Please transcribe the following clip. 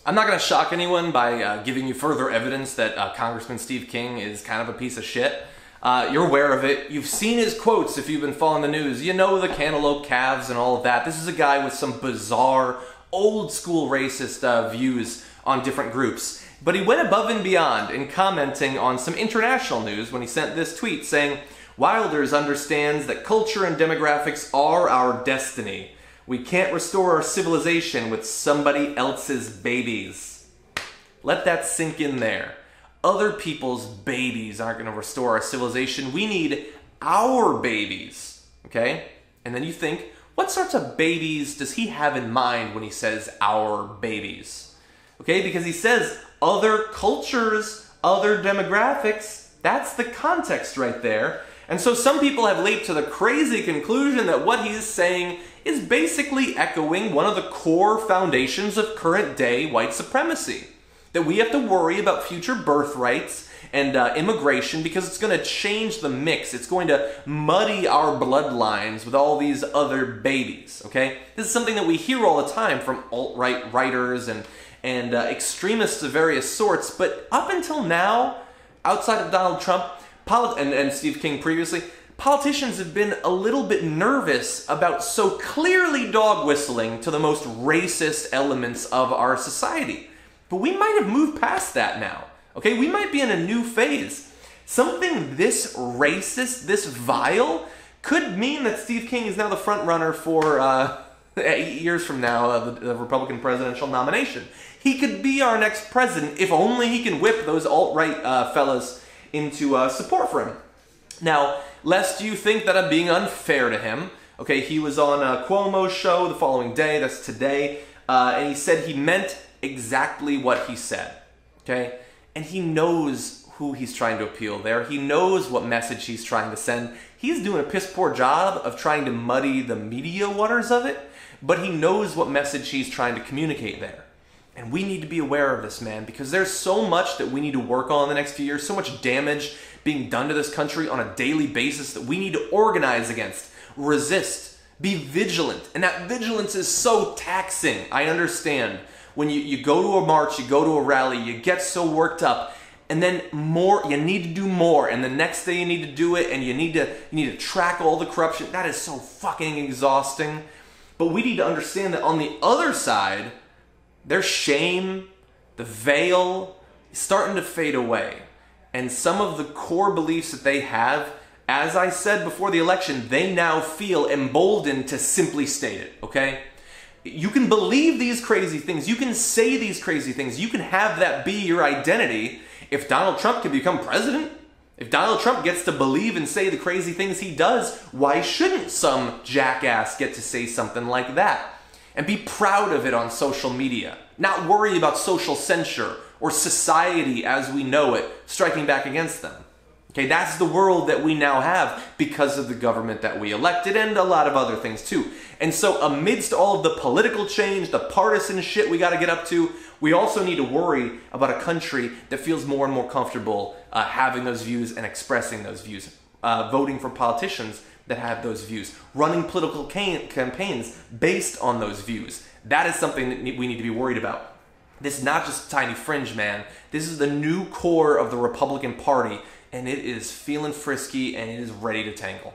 I'm not going to shock anyone by giving you further evidence that Congressman Steve King is kind of a piece of shit. You're aware of it. You've seen his quotes if you've been following the news. You know the cantaloupe calves and all of that. This is a guy with some bizarre, old-school racist views on different groups. But he went above and beyond in commenting on some international news when he sent this tweet saying, "Wilders understands that culture and demographics are our destiny. We can't restore our civilization with somebody else's babies." Let that sink in there. Other people's babies aren't going to restore our civilization. We need our babies, okay? And then you think, what sorts of babies does he have in mind when he says our babies? Okay, because he says other cultures, other demographics. That's the context right there. And so some people have leaped to the crazy conclusion that what he's saying is basically echoing one of the core foundations of current day white supremacy. That we have to worry about future birthrights and immigration because it's going to change the mix. It's going to muddy our bloodlines with all these other babies, okay? This is something that we hear all the time from alt-right writers and extremists of various sorts, but up until now, outside of Donald Trump and Steve King previously, politicians have been a little bit nervous about so clearly dog whistling to the most racist elements of our society. But we might have moved past that now, okay? We might be in a new phase. Something this racist, this vile, could mean that Steve King is now the front runner for 8 years from now, the Republican presidential nomination. He could be our next president if only he can whip those alt-right fellas into support for him. Now, lest you think that I'm being unfair to him, okay, he was on Cuomo's show the following day, that's today, and he said he meant exactly what he said, okay? And he knows who he's trying to appeal there. He knows what message he's trying to send. He's doing a piss poor job of trying to muddy the media waters of it, but he knows what message he's trying to communicate there. And we need to be aware of this, man, because there's so much that we need to work on in the next few years, so much damage being done to this country on a daily basis that we need to organize against, resist, be vigilant. And that vigilance is so taxing, I understand. When you go to a march, you go to a rally, you get so worked up, and then you need to do more, and the next day you need to do it, and you need to track all the corruption. That is so fucking exhausting. But we need to understand that on the other side, their shame, the veil, is starting to fade away. And some of the core beliefs that they have, as I said before the election, they now feel emboldened to simply state it, okay? You can believe these crazy things. You can say these crazy things. You can have that be your identity. If Donald Trump can become president, if Donald Trump gets to believe and say the crazy things he does, why shouldn't some jackass get to say something like that? And be proud of it on social media. Not worry about social censure or society as we know it striking back against them. Okay, that's the world that we now have because of the government that we elected and a lot of other things too. And so amidst all of the political change, the partisan shit we got to get up to, we also need to worry about a country that feels more and more comfortable having those views and expressing those views, voting for politicians that have those views, running political campaigns based on those views. That is something that we need to be worried about. This is not just a tiny fringe, man. This is the new core of the Republican Party, and it is feeling frisky and it is ready to tangle.